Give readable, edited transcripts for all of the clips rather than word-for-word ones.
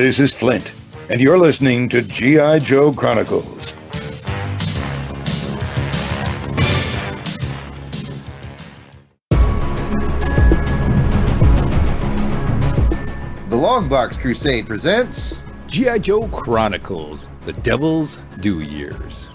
This is Flint, and you're listening to G.I Joe Chronicles. The LONGBOX CRUSADE presents G.I Joe Chronicles, The Devil's Due Years.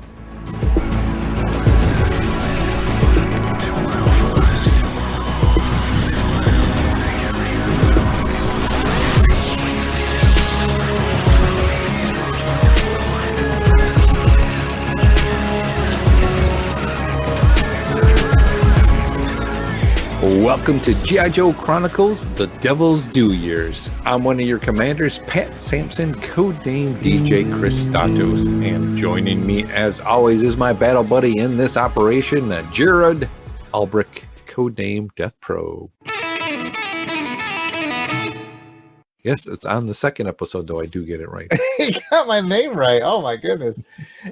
Welcome to G.I Joe Chronicles, The Devil's Due Years. I'm one of your commanders, Pat Sampson, codename DJ Kristatos, and joining me as always is my battle buddy in this operation, Jared Albrick, codename Death Probe. Yes, it's on the second episode, though I do get it right. You got my name right. Oh my goodness.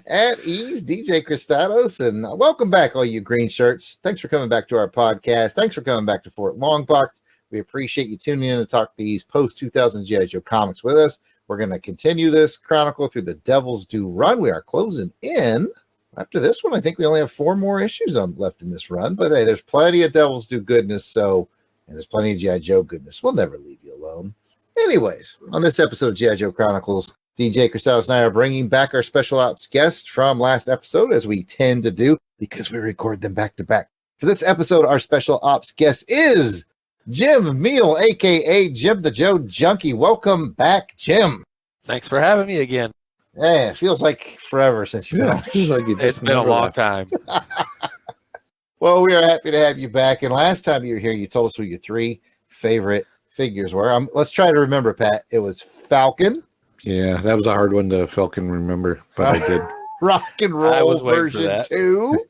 At ease, DJ Kristatos, and welcome back, all you green shirts. Thanks for coming back to our podcast. Thanks for coming back to Fort Longbox. We appreciate you tuning in to talk these post-2000 G.I Joe comics with us. We're going to continue this chronicle through the Devil's Due run. We are closing in. After this one, I think we only have 4 more issues left in this run, but hey, there's plenty of Devil's Due goodness, and there's plenty of G.I Joe goodness. We'll never leave you alone. Anyways, on this episode of G.I Joe Chronicles, DJ Kristatos and I are bringing back our special ops guest from last episode, as we tend to do, because we record them back to back. For this episode, our special ops guest is Jim Meal, a.k.a. Jim the Joe Junkie. Welcome back, Jim. Thanks for having me again. Yeah, it feels like forever since you've been. Feels like It's been a long time. Well, we are happy to have you back. And last time you were here, you told us who your 3 favorite figures were. Let's try to remember, Pat. It was Falcon. Yeah, that was a hard one to Falcon remember, but I did. Rock and Roll version 2.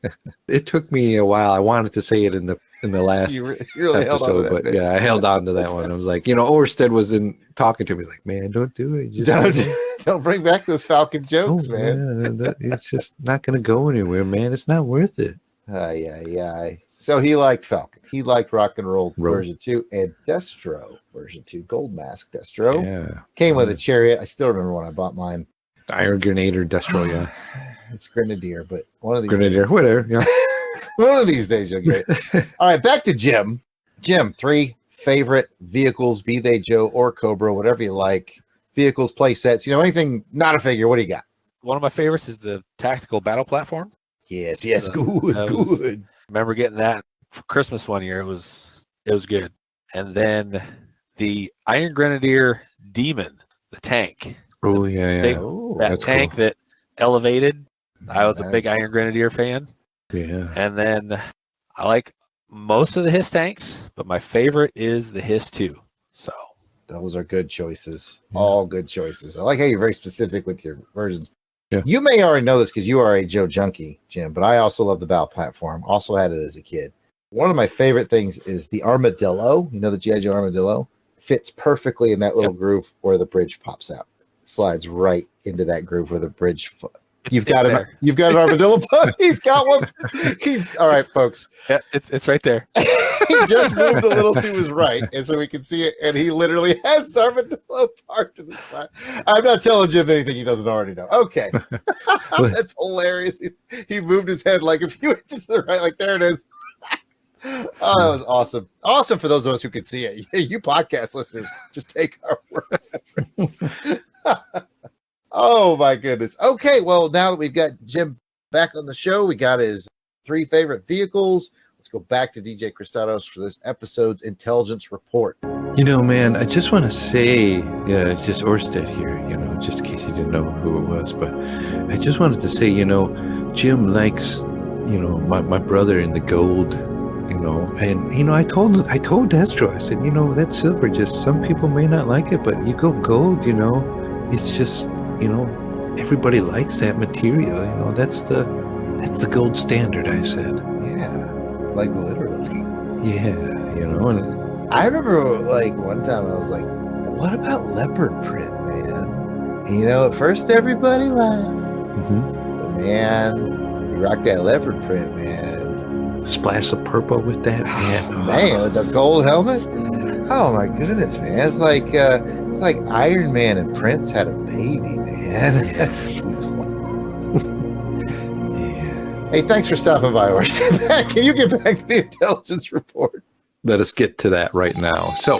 It took me a while. I wanted to say it in the last you really episode, but yeah, I held on to that one. I was like, Orsted was talking to me like, man, don't do it. Don't bring back those Falcon jokes, man. Yeah, it's just not going to go anywhere, man. It's not worth it. Yeah. So he liked Falcon. He liked Rock and Roll version 2 and Destro version 2. Gold Mask Destro. Yeah. Came with a chariot. I still remember when I bought mine. Iron Grenadier Destro, yeah. It's Grenadier, but one of these Grenadier, days, whatever. Yeah. one of these days you'll get it. All right, back to Jim. Jim, 3 favorite vehicles, be they Joe or Cobra, whatever you like. Vehicles, play sets, anything not a figure. What do you got? One of my favorites is the tactical battle platform. Yes, good. Remember getting that for Christmas one year. It was good. And then the Iron Grenadier Demon, the tank. Oh yeah. That tank cool. That elevated. I was a big Iron Grenadier fan. Yeah. And then I like most of the Hiss tanks, but my favorite is the Hiss 2. So those are good choices. Yeah. All good choices. I like how you're very specific with your versions. Yeah. You may already know this because you are a Joe Junkie, Jim, but I also love the battle platform. Also had it as a kid. One of my favorite things is the armadillo. The G.I. Joe armadillo fits perfectly in that little groove where the bridge pops out. Slides right into that groove where the bridge. You've got an armadillo. He's got one. All right, folks. Yeah, it's right there. He just moved a little to his right, and so we can see it. And he literally has armadillo parked to the side. I'm not telling Jim anything he doesn't already know. Okay, that's hilarious. He moved his head like a few inches to the right. Like there it is. Oh, that was awesome. Awesome for those of us who could see it. You podcast listeners, just take our word for it. Oh my goodness. Okay, well, now that we've got Jim back on the show, we got his 3 favorite vehicles. Let's go back to DJ Kristatos for this episode's intelligence report. Man, I just want to say, it's just Orsted here, just in case you didn't know who it was, but I just wanted to say, Jim likes, my brother in the gold, and, I told Destro, I said, that silver, just some people may not like it, but you go gold, it's just, everybody likes that material, that's the gold standard, I said. Yeah, like literally. Yeah, and I remember one time I was like, what about leopard print, man? And, at first everybody laughed. Mm-hmm. But man, you rock that leopard print, man. Splash of purple with that, man, with the gold helmet. Oh my goodness, man! It's like Iron Man and Prince had a baby, man. That's beautiful. Yeah. Hey, thanks for stopping by, Orsted. Can you get back to the intelligence report? Let us get to that right now. So,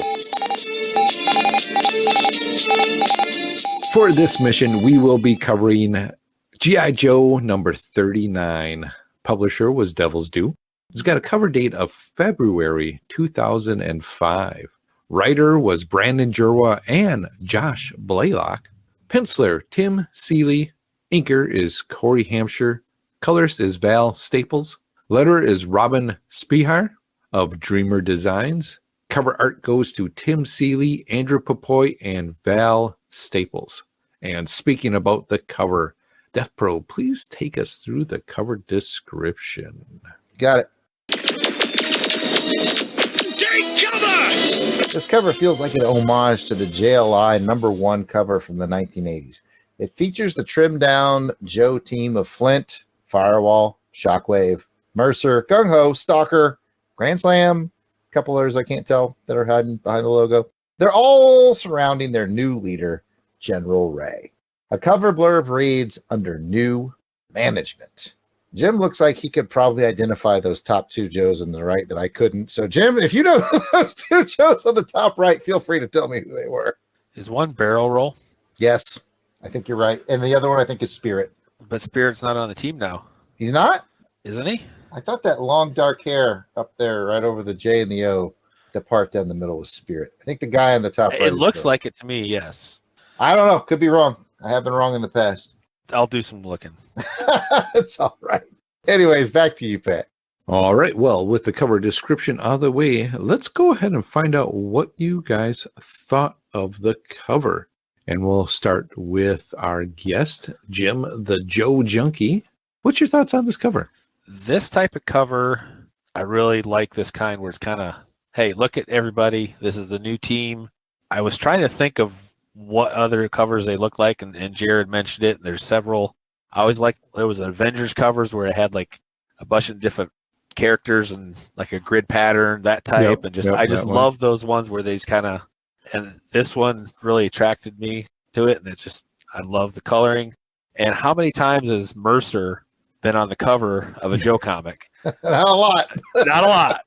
for this mission, we will be covering G.I. Joe number 39. Publisher was Devil's Due. It's got a cover date of February 2005. Writer was Brandon Jerwa and Josh Blaylock. Penciler, Tim Seeley. Inker is Corey Hampshire. Colorist is Val Staples. Letterer is Robin Spihar of Dreamer Designs. Cover art goes to Tim Seeley, Andrew Papoy, and Val Staples. And speaking about the cover, Death Pro, please take us through the cover description. Got it. Take cover! This cover feels like an homage to the JLI #1 cover from the 1980s. It features the trimmed down Joe team of Flint, Firewall, Shockwave, Mercer, Gung Ho, Stalker, Grand Slam, a couple others I can't tell that are hiding behind the logo. They're all surrounding their new leader, General Ray. A cover blurb reads, under new management. Jim looks like he could probably identify those top two Joes on the right that I couldn't. So, Jim, if you know those two Joes on the top right, feel free to tell me who they were. Is one barrel roll? Yes, I think you're right. And the other one I think is Spirit. But Spirit's not on the team now, He's not? isn't he? I thought that long dark hair up there right over the J and the O, the part down the middle was Spirit. I think the guy on the top right It is looks Joe. like it to me, yes. I don't know. Could be wrong. I have been wrong in the past. I'll do some looking. It's all right. Anyways, back to you, Pat. All right. Well, with the cover description out of the way, let's go ahead and find out what you guys thought of the cover. And we'll start with our guest, Jim, the Joe Junkie. What's your thoughts on this cover? This type of cover, I really like this kind where it's kind of, hey, look at everybody. This is the new team. I was trying to think of what other covers they look like, and Jared mentioned it. There's several. I always liked, there was Avengers covers where it had like a bunch of different characters and like a grid pattern, that type. Yep, and just yep, I just that one. love those ones where they's kind of, and this one really attracted me to it. And it's just, I love the coloring. And how many times has Mercer been on the cover of a Joe comic? Not a lot. Not a lot.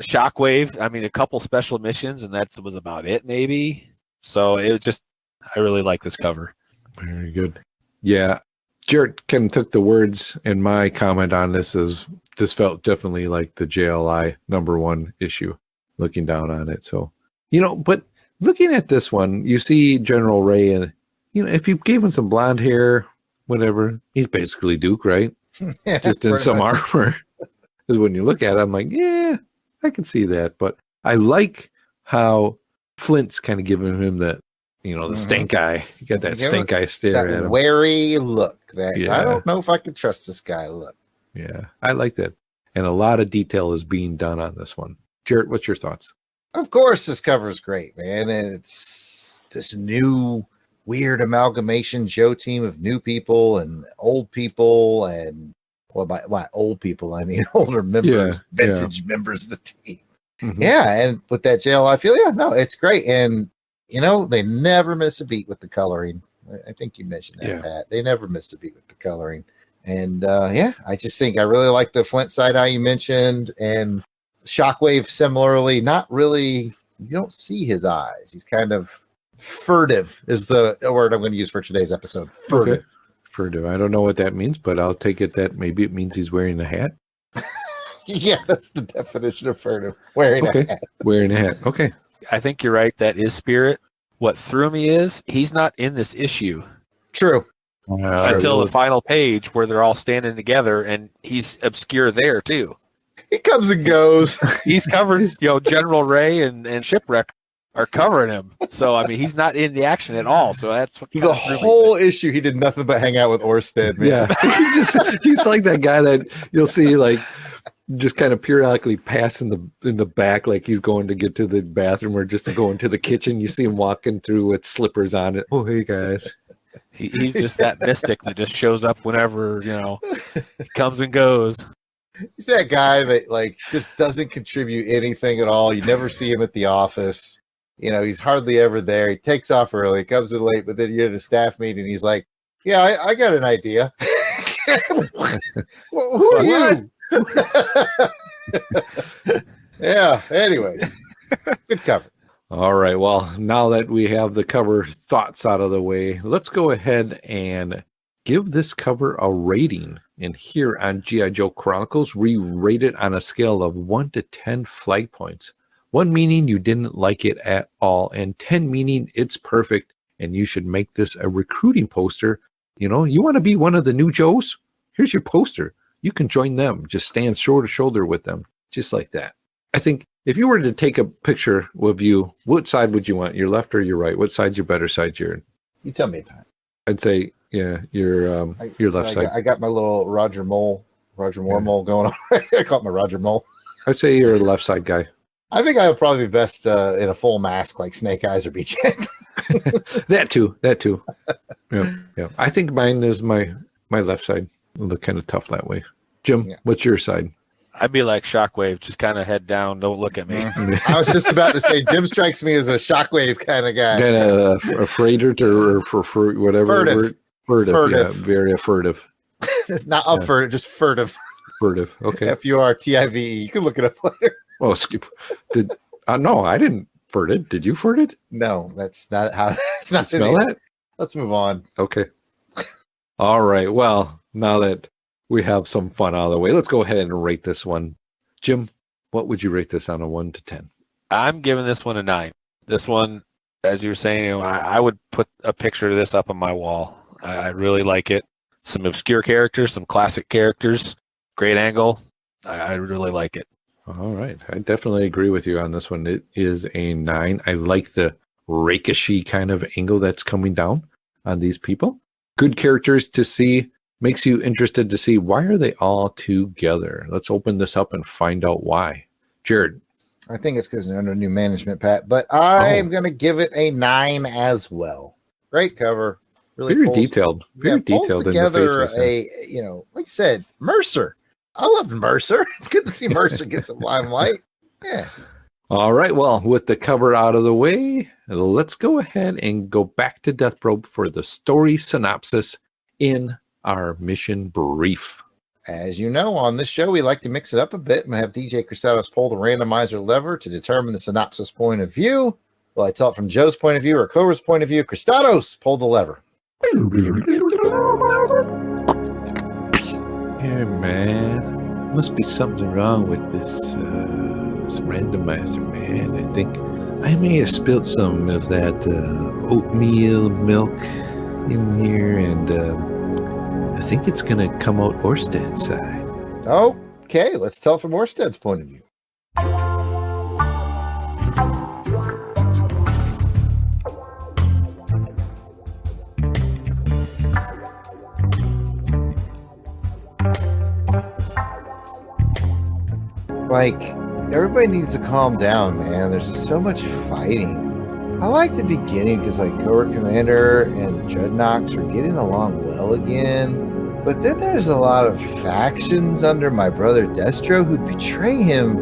Shockwave, I mean, a couple special missions, and that was about it, maybe. So it was just, I really like this cover. Very good. Yeah. Jared kind of took the words in my comment on this as this felt definitely like the JLI #1 issue, looking down on it. So, but looking at this one, you see General Ray, and, if you gave him some blonde hair, whatever, he's basically Duke, right? Yeah, Just in pretty some much. armor. Because when you look at it, I'm like, yeah, I can see that. But I like how Flint's kind of giving him the stink eye. You got that Give stink eye stare at That him. wary look. That Yeah. I don't know if I can trust this guy look. Yeah, I like that. And a lot of detail is being done on this one. Jarrett, what's your thoughts? Of course, this cover is great, man. And it's this new weird amalgamation Joe team of new people and old people, and by old people I mean older members, vintage members of the team. Mhm. Yeah, and with that jail, I feel it's great, and they never miss a beat with the coloring. I think you mentioned that, Pat. They never miss a beat with the coloring, and I just think I really like the Flint side eye you mentioned, and Shockwave similarly. Not really, you don't see his eyes. He's kind of furtive is the word I'm going to use for today's episode. Furtive. Okay. Furtive. I don't know what that means, but I'll take it that maybe it means he's wearing a hat. Yeah, that's the definition of furtive. Wearing a hat. Wearing a hat. Okay. I think you're right. That is Spirit. What threw me is he's not in this issue True. until the final page where they're all standing together, and he's obscure there too. He comes and goes. He's covered. General Ray and Shipwreck are covering him. So I mean, he's not in the action at all. So that's what The whole issue, he did nothing but hang out with Orsted, man. Yeah. He's like that guy that you'll see like just kind of periodically pass in the back, like he's going to get to the bathroom or just to go into the kitchen. You see him walking through with slippers on it. Oh, hey guys. He's just that mystic that just shows up whenever he comes and goes. He's that guy that like just doesn't contribute anything at all. You never see him at the office. You know, he's hardly ever there. He takes off early, comes in late, but then you're at a staff meeting. He's like, "Yeah, I got an idea." Who are you? Yeah. Anyways, good cover. All right. Well, now that we have the cover thoughts out of the way, let's go ahead and give this cover a rating. And here on G.I. Joe Chronicles, we rate it on a scale of 1 to 10 flag points. 1 meaning you didn't like it at all, and 10 meaning it's perfect, and you should make this a recruiting poster. You know, you want to be one of the new Joes? Here's your poster. You can join them. Just stand shoulder to shoulder with them, just like that. I think if you were to take a picture of you, what side would you want? Your left or your right? What side's your better side, Jared? You tell me, Pat. I'd say, yeah, your left side. I got my little Roger Moore mole going on. I call it my Roger Mole. I'd say you're a left side guy. I think I would probably be best in a full mask like Snake Eyes or BJ. That too. Yeah. I think mine is my left side. It'll look kind of tough that way. Jim, What's your side? I'd be like Shockwave, just kind of head down, don't look at me. I was just about to say, Jim strikes me as a Shockwave kind of guy. Kind of afraid or for whatever. Furtive. Yeah, very furtive. It's not up for it, just furtive. Furtive. Okay. FURTIVE. You can look it up later. Oh, skip. No, I didn't furt it. Did you furt it? No, that's not how. It's not. Smell that? Let's move on. Okay. All right. Well, now that we have some fun out of the way, let's go ahead and rate this one. Jim, what would you rate this on a 1 to 10? I'm giving this one a 9. This one, as you were saying, I would put a picture of this up on my wall. I really like it. Some obscure characters, some classic characters, great angle. I really like it. All right. I definitely agree with you on this one. It is a 9. I like the rakishy kind of angle that's coming down on these people. Good characters to see. Makes you interested to see why are they all together. Let's open this up and find out why. Jared. I think it's because they're under new management, Pat, but I'm going to give it a 9 as well. Great cover. Really very detailed. Very detailed together in the faces. Like I said, Mercer. I love Mercer. It's good to see Mercer get some limelight. Yeah. All right. Well, with the cover out of the way, let's go ahead and go back to Death Probe for the story synopsis in our mission brief. As you know, on this show, we like to mix it up a bit and have DJ Kristatos pull the randomizer lever to determine the synopsis point of view. Will I tell it from Joe's point of view or Cobra's point of view? Kristatos, pull the lever. Here, man. Must be something wrong with this randomizer, man. I think I may have spilled some of that oatmeal milk in here, and I think it's going to come out Orsted's side. Okay, let's tell from Orsted's point of view. Like, everybody needs to calm down, man. There's just so much fighting. I like the beginning because, like, Cobra Commander and the Dreadnoks are getting along well again. But then there's a lot of factions under my brother Destro who betray him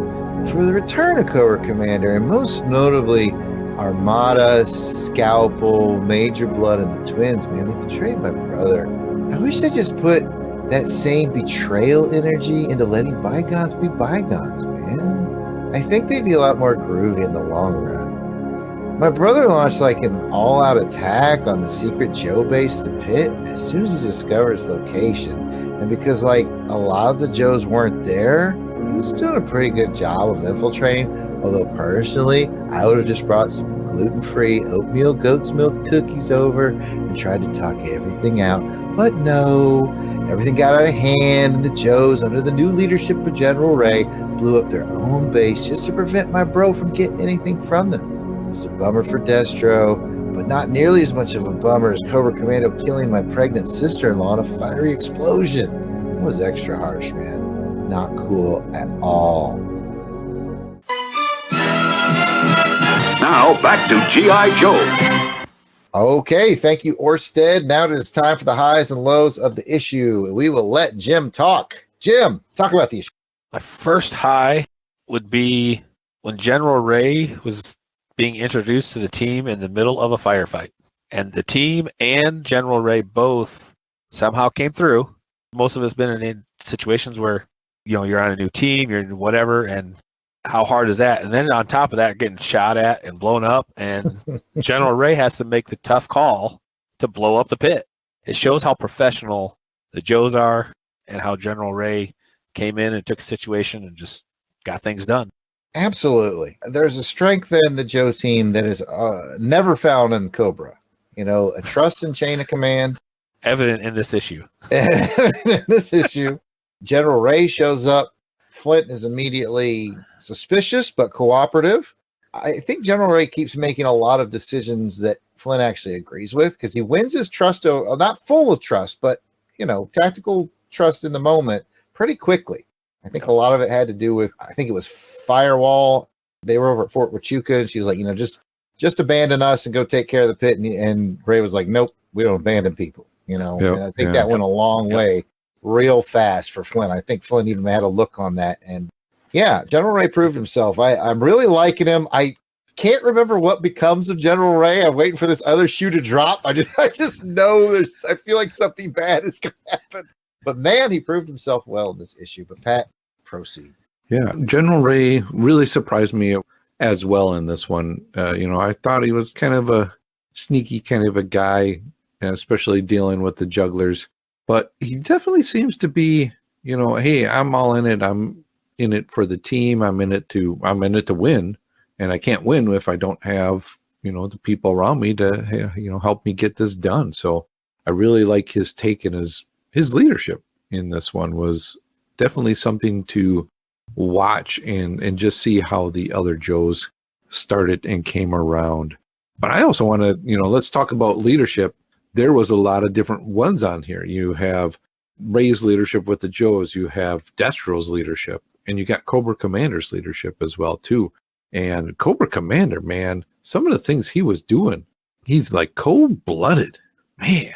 for the return of Cobra Commander. And most notably, Armada, Scalpel, Major Blood, and the Twins, man. They betrayed my brother. I wish they just put that same betrayal energy into letting bygones be bygones, man. I think they'd be a lot more groovy in the long run. My brother launched like an all-out attack on the secret Joe base, the PITT, as soon as he discovered its location. And because like a lot of the Joes weren't there, he was doing a pretty good job of infiltrating. Although personally, I would have just brought some gluten-free oatmeal goat's milk cookies over and tried to talk everything out. But no, everything got out of hand, and the Joes, under the new leadership of General Ray, blew up their own base just to prevent my bro from getting anything from them. It was a bummer for Destro, but not nearly as much of a bummer as Cobra Commando killing my pregnant sister-in-law in a fiery explosion. It was extra harsh, man. Not cool at all. Now back to G.I. Joe. Okay, thank you, Orsted. Now it is time for the highs and lows of the issue. We will let Jim talk. Jim, talk about the issue. My first high would be when General Ray was being introduced to the team in the middle of a firefight. And the team and General Ray both somehow came through. Most of us been in situations where, you're on a new team, you're whatever, and how hard is that? And then on top of that, getting shot at and blown up, and General Ray has to make the tough call to blow up the pit. It shows how professional the Joes are and how General Ray came in and took a situation and just got things done. Absolutely. There's a strength in the Joe team that is never found in Cobra. A trust and chain of command. Evident in this issue. In this issue, General Ray shows up. Flint is immediately suspicious but cooperative. I think General Ray keeps making a lot of decisions that Flint actually agrees with because he wins his trust, not full of trust, but, tactical trust in the moment pretty quickly. I think a lot of it had to do with, I think it was Firewall. They were over at Fort Huachuca, and she was like, just abandon us and go take care of the pit. And Ray was like, nope, we don't abandon people, And I think that went a long way real fast for Flint. I think Flint even had a look on that. And yeah, General Ray proved himself. I'm really liking him. I can't remember what becomes of General Ray. I'm waiting for this other shoe to drop. I just know I feel like something bad is going to happen. But man, he proved himself well in this issue. But Pat, proceed. Yeah, General Ray really surprised me as well in this one. I thought he was kind of a sneaky kind of a guy, especially dealing with the jugglers. But he definitely seems to be, hey, I'm all in it. I'm in it for the team. I'm in it to win, and I can't win if I don't have, the people around me to, help me get this done. So I really like his take and his leadership in this one was definitely something to watch and just see how the other Joes started and came around. But I also want to, let's talk about leadership. There was a lot of different ones on here. You have Ray's leadership with the Joes, you have Destro's leadership, and you got Cobra Commander's leadership as well too. And Cobra Commander, man, some of the things he was doing, he's like cold-blooded. Man,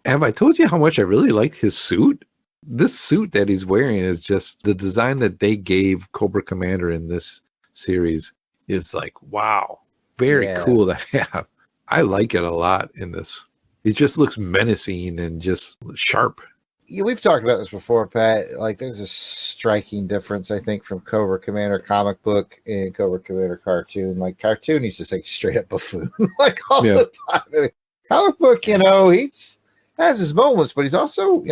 have I told you how much I really liked his suit? This suit that he's wearing is just the design that they gave Cobra Commander in this series is like, wow, very cool to have. I like it a lot in this. It just looks menacing and just sharp. Yeah, we've talked about this before, Pat. Like, there's a striking difference, I think, from Cobra Commander comic book and Cobra Commander cartoon. Like, cartoon, he's just like straight up buffoon, like all the time. I mean, comic book, has his moments, but he's also,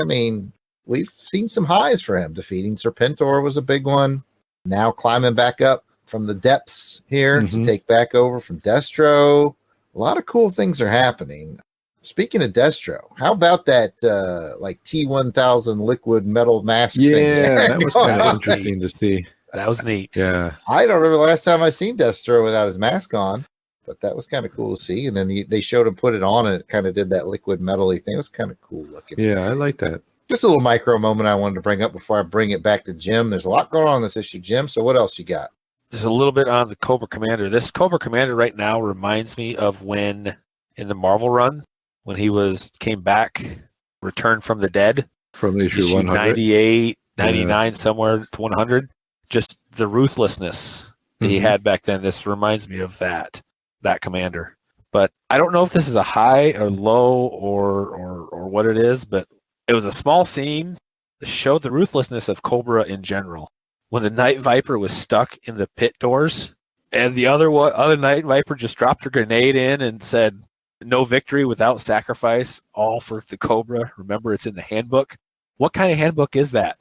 we've seen some highs for him. Defeating Serpentor was a big one. Now climbing back up from the depths here to take back over from Destro. A lot of cool things are happening. Speaking of Destro, how about that T1000 liquid metal mask thing? Yeah, that was kind of interesting to see. That was neat. Yeah. I don't remember the last time I seen Destro without his mask on, but that was kind of cool to see. And then they showed him put it on and it kind of did that liquid metal-y thing. It was kind of cool looking. Yeah, I like that. Just a little micro moment I wanted to bring up before I bring it back to Jim. There's a lot going on in this issue, Jim. So what else you got? There's a little bit on the Cobra Commander. This Cobra Commander right now reminds me of when in the Marvel run, when he came back, returned from the dead. From issue 100. 98, 99, somewhere to 100. Just the ruthlessness that he had back then. This reminds me of that commander. But I don't know if this is a high or low or what it is, but it was a small scene that showed the ruthlessness of Cobra in general. When the Night Viper was stuck in the pit doors, and the other Night Viper just dropped her grenade in and said, "No victory without sacrifice, all for the Cobra. Remember, it's in the handbook." What kind of handbook is that?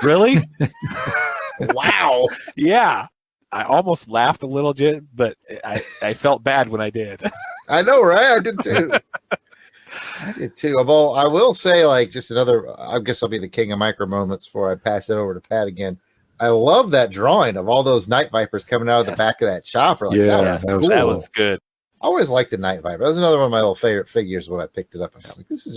Really? Wow. Yeah. I almost laughed a little bit, but I felt bad when I did. I know, right? I did too. I did too. I will say, just another, I guess I'll be the king of micro moments before I pass it over to Pat again. I love that drawing of all those Night Vipers coming out of the back of that chopper. That was good. I always liked the Night Viper. That was another one of my little favorite figures when I picked it up. I was like, this is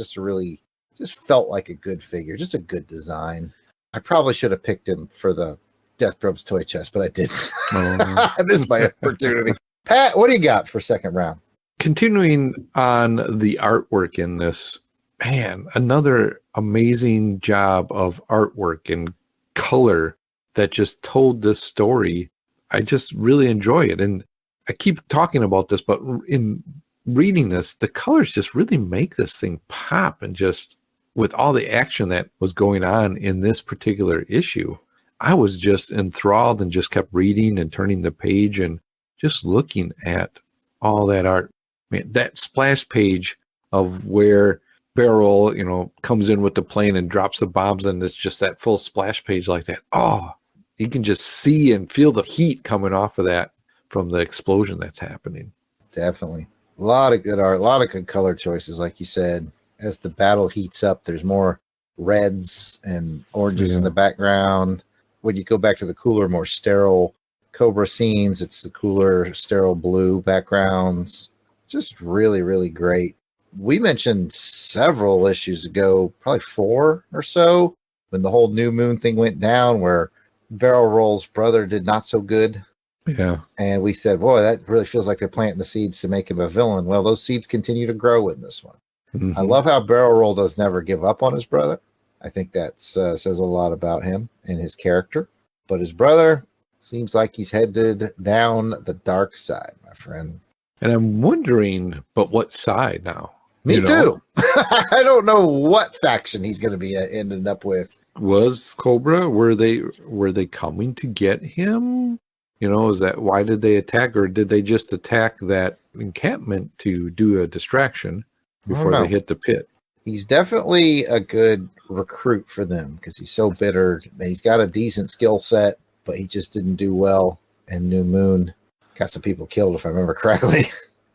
just felt like a good figure, just a good design. I probably should have picked him for the Death Probes toy chest, but I didn't. I missed my opportunity. Pat, what do you got for second round? Continuing on the artwork in this, man, another amazing job of artwork and color that just told this story. I just really enjoy it. And I keep talking about this, but in reading this, the colors just really make this thing pop. And just with all the action that was going on in this particular issue, I was just enthralled and just kept reading and turning the page and just looking at all that art. Man, that splash page of where Beryl, comes in with the plane and drops the bombs, and it's just that full splash page like that. Oh, you can just see and feel the heat coming off of that from the explosion that's happening. Definitely. A lot of good art, a lot of good color choices, like you said. As the battle heats up, there's more reds and oranges in the background. When you go back to the cooler, more sterile Cobra scenes, it's the cooler, sterile blue backgrounds. Just really, really great. We mentioned several issues ago, probably 4 or so, when the whole New Moon thing went down, where Barrel Roll's brother did not so good. Yeah. And we said, boy, that really feels like they're planting the seeds to make him a villain. Well, those seeds continue to grow in this one. Mm-hmm. I love how Barrel Roll does never give up on his brother. I think that says a lot about him and his character. But his brother seems like he's headed down the dark side, my friend. And I'm wondering, but what side now? Me too. I don't know what faction he's going to be ending up with. Was Cobra, were they coming to get him? Is that why did they attack, or did they just attack that encampment to do a distraction before they hit the pit? He's definitely a good recruit for them because he's so bitter. He's got a decent skill set, but he just didn't do well. And New Moon got some people killed, if I remember correctly.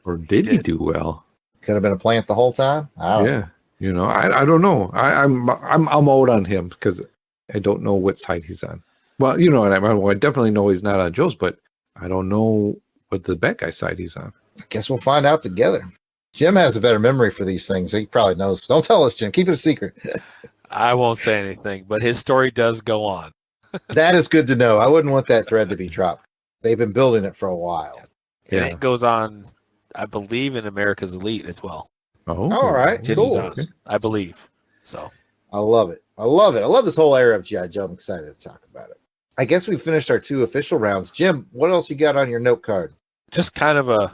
Or did he do well? Could have been a plant the whole time. I don't know. I don't know. I'm out on him because I don't know what side he's on. Well, I definitely know he's not on Joe's, but I don't know what the bad guy side he's on. I guess we'll find out together. Jim has a better memory for these things. He probably knows. Don't tell us, Jim. Keep it a secret. I won't say anything, but his story does go on. That is good to know. I wouldn't want that thread to be dropped. They've been building it for a while. And it goes on, I believe, in America's Elite as well. Oh, all right. Cool. Okay. I believe. So I love it. I love this whole era of G.I. Joe. I'm excited to talk about it. I guess we finished our 2 official rounds. Jim, what else you got on your note card? Just kind of a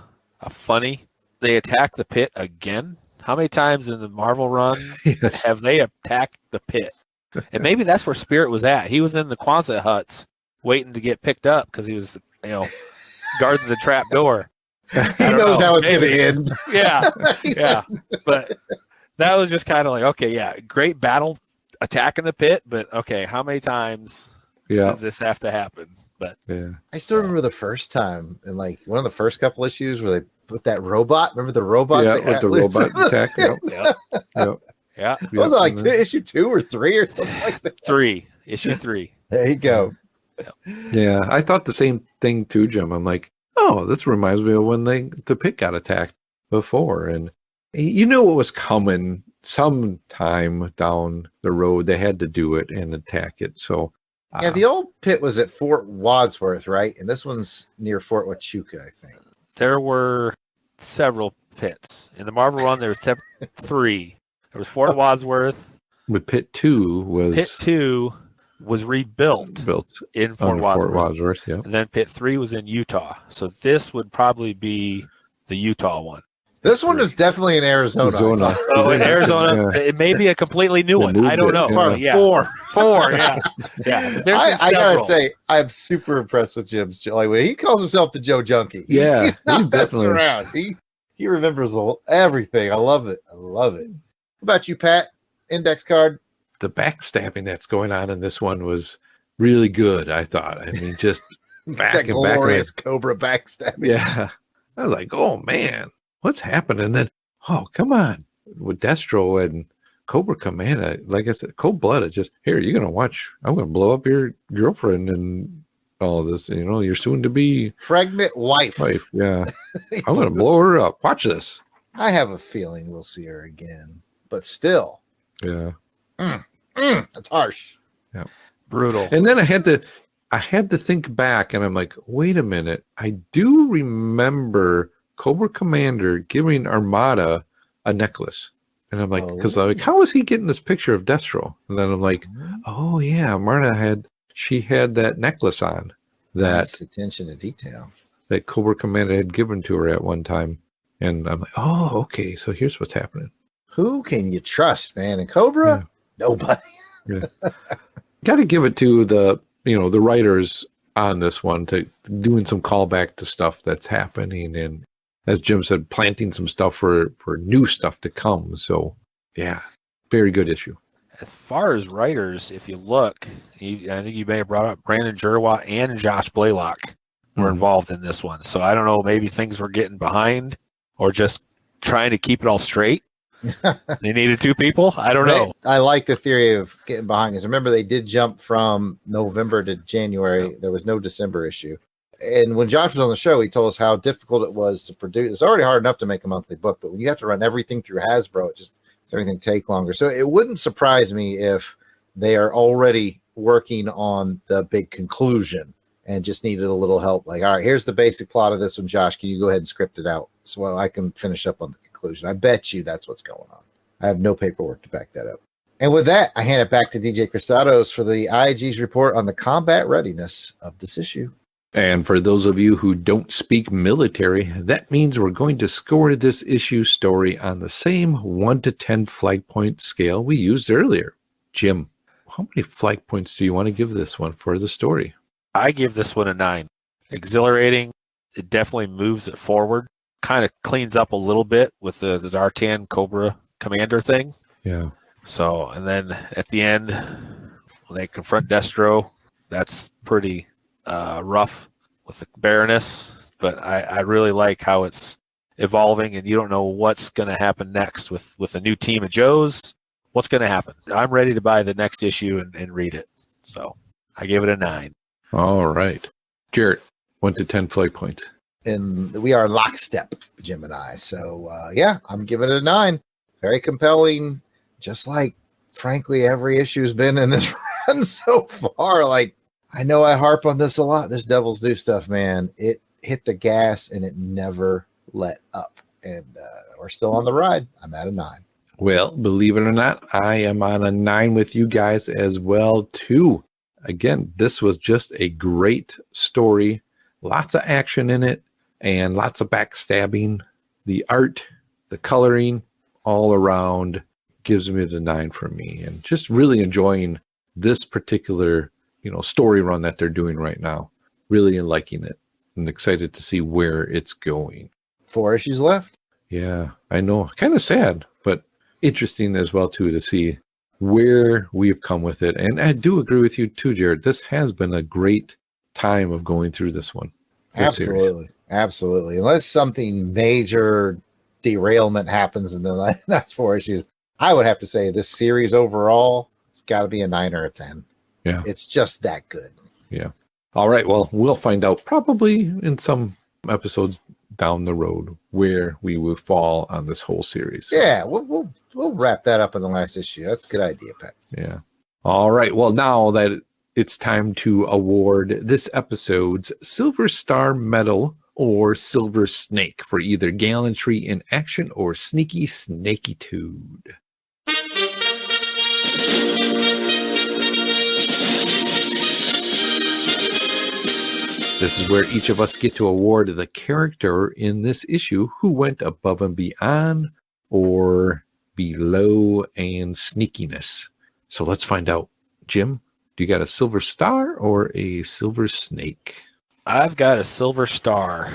funny. They attack the pit again. How many times in the Marvel run have they attacked the pit? And maybe that's where Spirit was at. He was in the Quonset huts waiting to get picked up because he was, guarding the trap door. He knows how it's going to end. Yeah. Yeah. But that was just kind of like, okay, yeah, great battle attacking the pit, but okay, how many times does this have to happen? But I still remember the first time, and like one of the first couple issues where they put that robot. Remember the robot? Yeah, with the robot attack. Yeah. Was it like issue 2 or 3 or something like that? 3. Issue 3. There you go. Yeah, I thought the same thing too, Jim. I'm like, oh, this reminds me of when the pit got attacked before, and you knew what was coming sometime down the road. They had to do it and attack it. So yeah, the old pit was at Fort Wadsworth, right? And this one's near Fort Huachuca, I think. There were several pits in the Marvel run. There was 3. There was Fort Wadsworth. But Pit 2 was rebuilt in Fort Wadsworth. Yeah. And then Pit 3 was in Utah. So this would probably be the Utah one. This one is definitely in Arizona. Oh, in Arizona. Yeah. It may be a completely new one. I don't know. Yeah. 4. Yeah. I gotta say, I'm super impressed with Jim's. Like when he calls himself the Joe Junkie. He's not messing around. He remembers everything. I love it. What about you, Pat? Index card. The backstabbing that's going on in this one was really good, I thought. I mean, just back that and glorious back. Cobra backstabbing. Yeah. I was like, oh, man, what's happening? And then, oh, come on. With Destro and Cobra Command, like I said, cold-blooded, just, here, you're going to watch. I'm going to blow up your girlfriend and all this, your soon-to-be pregnant wife. Yeah. I'm going to blow her up. Watch this. I have a feeling we'll see her again, but still. Yeah. That's harsh. Yeah. Brutal. And then I had to think back, and I'm like, wait a minute. I do remember Cobra Commander giving Armada a necklace. And I'm like, because how was he getting this picture of Destro? And then I'm like, oh yeah, Armada she had that necklace on that Nice attention to detail that Cobra Commander had given to her at one time. And I'm like, oh, okay, so here's what's happening. Who can you trust, man? And Cobra? Nobody. Yeah. Got to give it to the writers on this one to doing some callback to stuff that's happening, and as Jim said, planting some stuff for new stuff to come. So yeah, very good issue. As far as writers, if you look, I think you may have brought up Brandon Jerwa and Josh Blaylock were involved in this one. So I don't know, maybe things were getting behind or just trying to keep it all straight. They needed two people. I don't know. I like the theory of getting behind, because remember they did jump from November to January. There was no December issue. And when Josh was on the show, he told us how difficult it was to produce. It's already hard enough to make a monthly book, but when you have to run everything through Hasbro, it just makes everything take longer. So it wouldn't surprise me if they are already working on the big conclusion and just needed a little help. Like, all right, here's the basic plot of this one, Josh. Can you go ahead and script it out so I can finish up on the conclusion? I bet you that's what's going on. I have no paperwork to back that up. And with that, I hand it back to DJ Kristatos for the IG's report on the combat readiness of this issue. And for those of you who don't speak military, that means we're going to score this issue story on the same 1 to 10 flag point scale we used earlier. Jim, how many flag points do you want to give this one for the story? I give this one a 9. Exhilarating. It definitely moves it forward. Kind of cleans up a little bit with the Zartan Cobra Commander thing. Yeah. So, and then at the end, when they confront Destro, that's pretty rough with the Baroness. But I really like how it's evolving, and you don't know what's going to happen next with a new team of Joes. What's going to happen? I'm ready to buy the next issue and read it. So I give it a 9. All right. Jarrett, 1 to 10 flag points. And we are lockstep, Jim and I. So, yeah, I'm giving it a 9. Very compelling, just like, frankly, every issue has been in this run so far. Like, I know I harp on this a lot. This Devils Do stuff, man. It hit the gas, and it never let up. And we're still on the ride. I'm at a 9. Well, believe it or not, I am on a 9 with you guys as well, too. Again, this was just a great story. Lots of action in it and lots of backstabbing. The art, the coloring, all around gives me the 9 for me. And just really enjoying this particular, story run that they're doing right now. Really liking it and excited to see where it's going. 4 issues left. Yeah, I know. Kind of sad, but interesting as well, too, to see where we've come with it. And I do agree with you, too, Jared. This has been a great time of going through this one. Absolutely. Series. Absolutely. Unless something major derailment happens in the that's 4 issues, I would have to say this series overall has got to be a 9 or a 10. Yeah. It's just that good. Yeah. All right. Well, we'll find out probably in some episodes down the road where we will fall on this whole series. Yeah, we'll wrap that up in the last issue. That's a good idea, Pat. Yeah. All right. Well, now that it's time to award this episode's Silver Star Medal or Silver Snake for either gallantry in action or sneaky snakitude. This is where each of us get to award the character in this issue who went above and beyond or below and sneakiness. So let's find out. Jim, do you got a silver star or a silver snake? I've got a silver star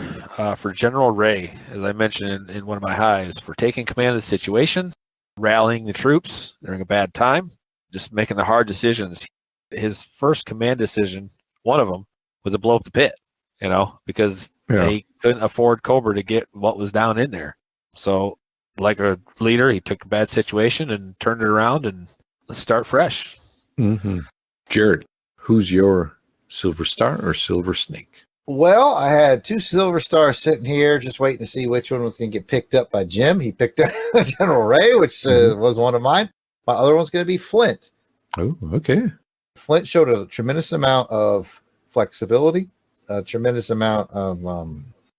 for General Ray, as I mentioned in one of my highs, for taking command of the situation, rallying the troops during a bad time, just making the hard decisions. His first command decision, one of them, was to blow up the pit, because they couldn't afford Cobra to get what was down in there. So, like a leader, he took a bad situation and turned it around, and let's start fresh. Mm-hmm. Jared, who's your silver star or silver snake? Well, I had 2 silver stars sitting here, just waiting to see which one was going to get picked up by Jim. He picked up General Ray, which was one of mine. My other one's going to be Flint. Oh, okay. Flint showed a tremendous amount of flexibility, a tremendous amount of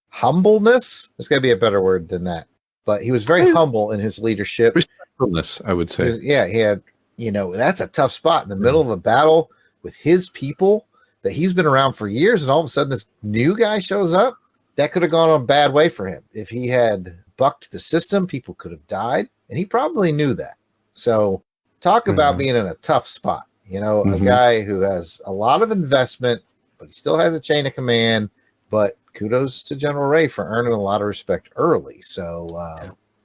humbleness. There's got to be a better word than that. But he was very humble in his leadership. Respectfulness, I would say. He had, that's a tough spot in the middle of a battle with his people that he's been around for years, and all of a sudden this new guy shows up. That could have gone a bad way for him. If he had bucked the system, people could have died, and he probably knew that. So talk about being in a tough spot. You know, a guy who has a lot of investment, but he still has a chain of command. But kudos to General Ray for earning a lot of respect early. So,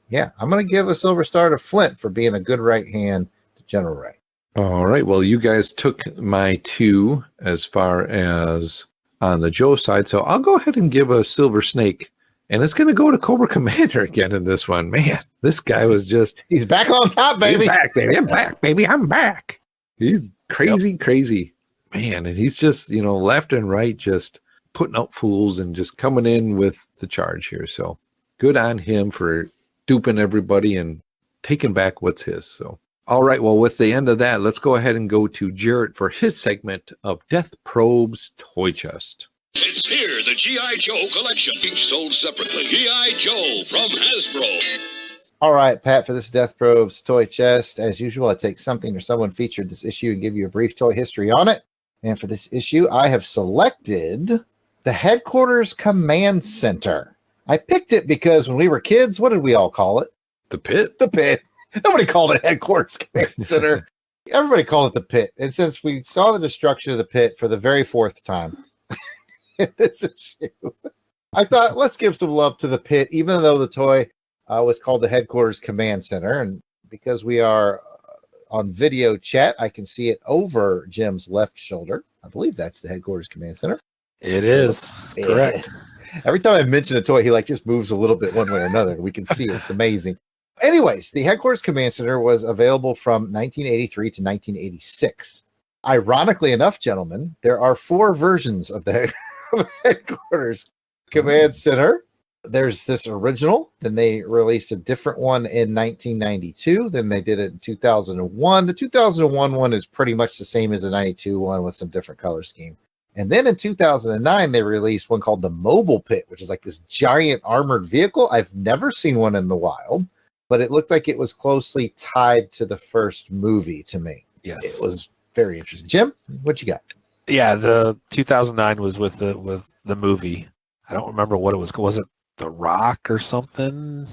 yeah, I'm going to give a silver star to Flint for being a good right hand to General Ray. All right. Well, you guys took my 2 as far as on the Joe side. So I'll go ahead and give a silver snake. And it's going to go to Cobra Commander again in this one. Man, this guy was just... He's back on top, baby. He's back, baby. I'm back, baby. I'm back. He's crazy, crazy. Man, and he's just, left and right, just putting out fools and just coming in with the charge here. So good on him for duping everybody and taking back what's his. So, all right. Well, with the end of that, let's go ahead and go to Jarrett for his segment of Death Probe's Toy Chest. It's here, the G.I Joe collection, each sold separately. G.I Joe from Hasbro. All right, Pat, for this Death Probe's Toy Chest, as usual, I take something or someone featured this issue and give you a brief toy history on it. And for this issue, I have selected the Headquarters Command Center. I picked it because when we were kids, what did we all call it? The Pit? The Pit. Nobody called it Headquarters Command Center. Everybody called it the Pit. And since we saw the destruction of the Pit for the very 4th time in this issue, I thought, let's give some love to the Pit, even though the toy was called the Headquarters Command Center. And because we are on video chat, I can see it over Jim's left shoulder. I believe that's the Headquarters Command Center. It is. Correct. Every time I mention a toy, he just moves a little bit one way or another. We can see it. It's amazing. Anyways, the Headquarters Command Center was available from 1983 to 1986. Ironically enough, gentlemen, there are 4 versions of the Headquarters Command Center. There's this original, then they released a different one in 1992, then they did it in 2001. The 2001 one is pretty much the same as the 92 one with some different color scheme. And then in 2009, they released one called the Mobile Pit, which is like this giant armored vehicle. I've never seen one in the wild, but it looked like it was closely tied to the first movie to me. Yes. It was very interesting. Jim, what you got? Yeah, the 2009 was with the movie. I don't remember what it was. Was it The Rock or something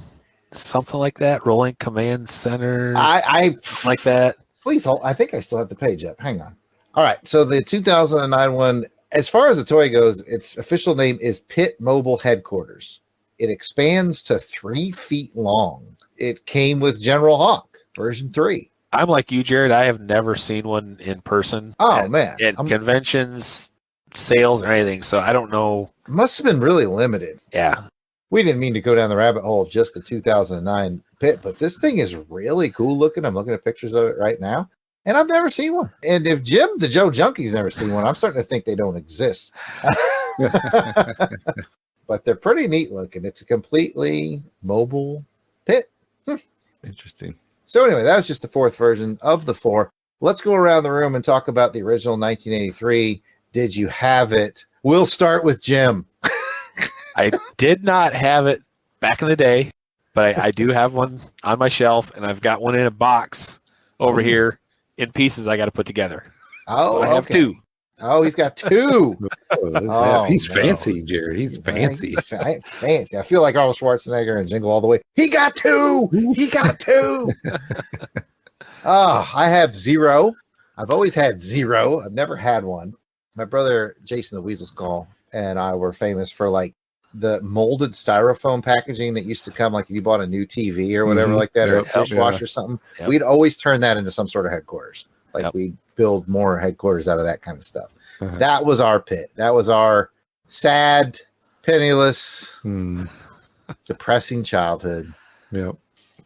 like that? Rolling Command Center, I like that. Please hold. I think I still have the page up. Hang on. All right. So the 2009 one, as far as the toy goes, its official name is PITT Mobile Headquarters. It expands to 3 feet long. It came with General Hawk version 3. I'm like you, Jared. I have never seen one in person. Oh, man. At conventions, sales, or anything. So I don't know. Must have been really limited. Yeah. We didn't mean to go down the rabbit hole of just the 2009 PITT, but this thing is really cool looking. I'm looking at pictures of it right now, and I've never seen one. And if Jim, the Joe Junkie's never seen one, I'm starting to think they don't exist. But they're pretty neat looking. It's a completely mobile PITT. Interesting. So anyway, that was just the 4th version of the 4. Let's go around the room and talk about the original 1983. Did you have it? We'll start with Jim. I did not have it back in the day, but I do have one on my shelf, and I've got one in a box over here in pieces I got to put together. Oh, so I have 2. Oh, he's got 2. He's fancy, Jared. He's fancy. He's fancy. I feel like Arnold Schwarzenegger and Jingle All the Way. He got 2. He got 2. I have 0. I've always had 0. I've never had one. My brother Jason the Weasel Skull and I were famous for the molded styrofoam packaging that used to come if you bought a new TV or whatever like that, or a dishwasher or something. Yep. We'd always turn that into some sort of headquarters. We'd build more headquarters out of that kind of stuff. That was our PITT. That was our sad, penniless, depressing childhood. Yep.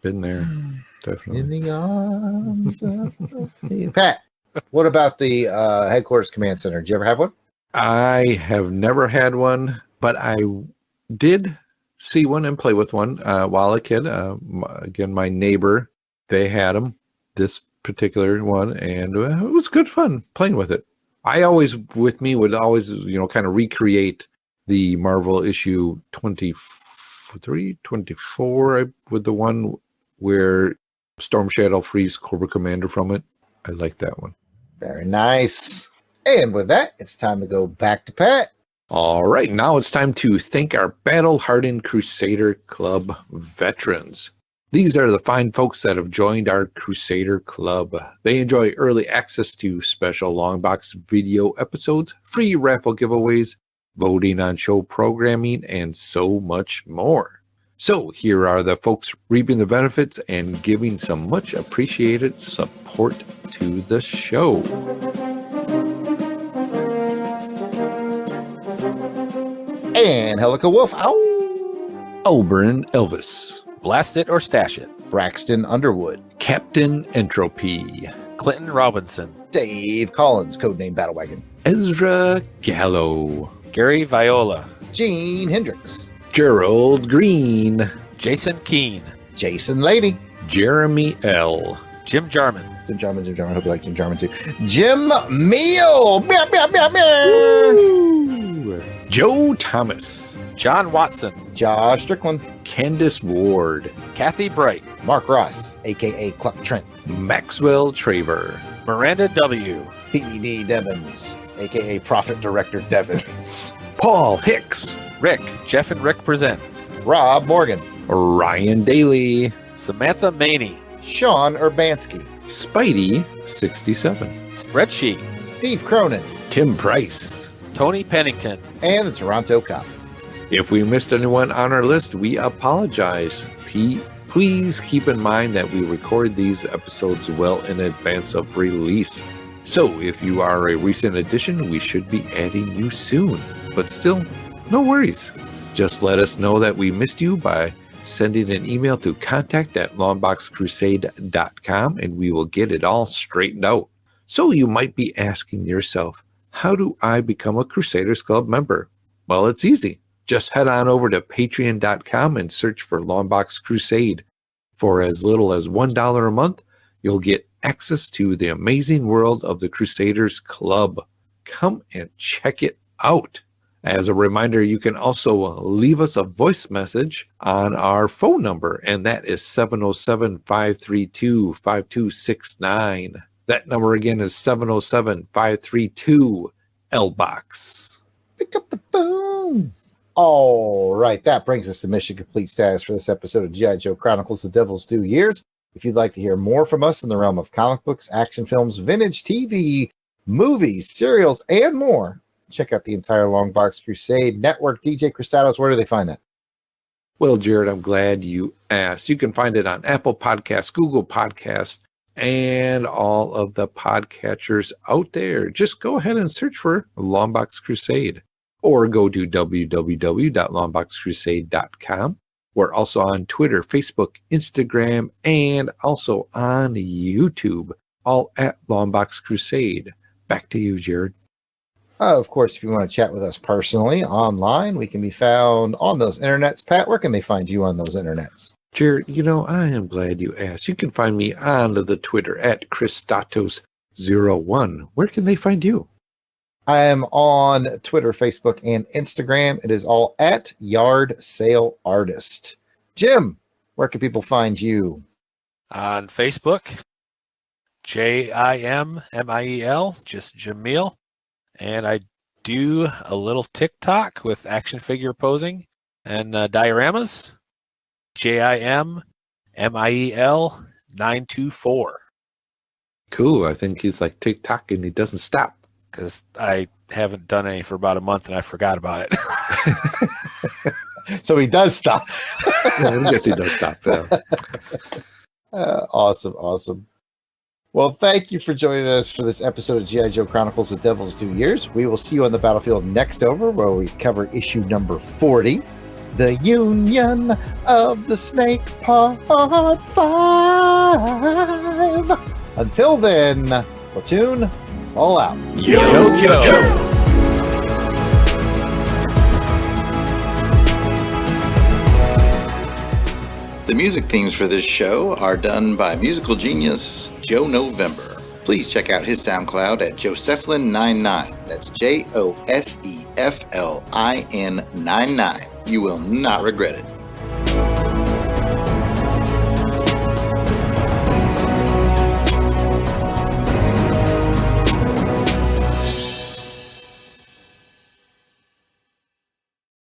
Been there. Definitely. In the arms of Pat, what about the Headquarters Command Center? Did you ever have one? I have never had one, but I did see one and play with one while a kid. Again, my neighbor, they had them, this particular one, and it was good fun playing with it. I always, with me, would always, kind of recreate the Marvel issue 23, 24, with the one where Storm Shadow frees Cobra Commander from it. I like that one. Very nice. And with that, it's time to go back to Pat. All right, now it's time to thank our battle-hardened Crusader Club veterans. These are the fine folks that have joined our Crusader Club. They enjoy early access to special Longbox video episodes, free raffle giveaways, voting on show programming, and so much more. So here are the folks reaping the benefits and giving some much appreciated support to the show. And Helica Wolf. Ow! Oberon Elvis. Blast it or stash it. Braxton Underwood. Captain Entropy. Clinton Robinson. Dave Collins, codename Battlewagon. Ezra Gallo. Gary Viola. Gene Hendricks. Gerald Green. Jason Keene. Jason Lady. Jeremy L. Jim Jarman. Jim Jarman. I hope you like Jim Jarman too. Jim Meal. Meow, meow, meow, meow. Joe Thomas. John Watson. Josh Strickland. Candace Ward. Kathy Bright. Mark Ross, a.k.a. Cluck Trent. Maxwell Traver. Miranda W. P.D. Devins, a.k.a. Prophet Director Devins. Paul Hicks. Rick. Jeff and Rick present. Rob Morgan. Ryan Daly. Samantha Maney. Sean Urbanski. Spidey 67. Spreadsheet. Steve Cronin. Tim Price. Tony Pennington. And the Toronto Cop. If we missed anyone on our list, we apologize. Please keep in mind that we record these episodes well in advance of release. So if you are a recent addition, we should be adding you soon. But still, no worries. Just let us know that we missed you by sending an email to contact@longboxcrusade.com and we will get it all straightened out. So you might be asking yourself, how do I become a Crusaders Club member? Well, it's easy. Just head on over to patreon.com and search for Longbox Crusade. For as little as $1 a month, you'll get access to the amazing world of the Crusaders Club. Come and check it out. As a reminder, you can also leave us a voice message on our phone number, and that is 707-532-5269. That number again is 707-532-LBOX. Pick up the phone. All right, that brings us to mission complete status for this episode of G.I Joe Chronicles: The Devil's Due Years. If you'd like to hear more from us in the realm of comic books, action films, vintage TV, movies, serials, and more, check out the entire Longbox Crusade Network. DJ Kristatos, where do they find that? Well, Jared, I'm glad you asked. You can find it on Apple Podcasts, Google Podcasts, and all of the podcatchers out there. Just go ahead and search for Longbox Crusade. Or go to www.longboxcrusade.com. We're also on Twitter, Facebook, Instagram, and also on YouTube, all at Longbox Crusade. Back to you, Jared. Of course, if you want to chat with us personally online, we can be found on those internets. Pat, where can they find you on those internets? Jared, I am glad you asked. You can find me on the Twitter at Kristatos01. Where can they find you? I am on Twitter, Facebook, and Instagram. It is all at Yard Sale Artist. Jim, where can people find you? On Facebook, JIMMIEL, just Jamil. And I do a little TikTok with action figure posing and dioramas. JIMMIEL 924. Cool. I think he's like TikTok and he doesn't stop. Because I haven't done any for about a month and I forgot about it. So he does stop. I guess he does stop. Awesome. Well, thank you for joining us for this episode of G.I Joe Chronicles: The Devil's Due Years. We will see you on the battlefield next over, where we cover issue number 40, The Union of the Snake, Part 5. Until then, platoon, all out. Yo, Joe. The music themes for this show are done by musical genius Joe November. Please check out his SoundCloud at Josephline99. That's Josephline99. You will not regret it.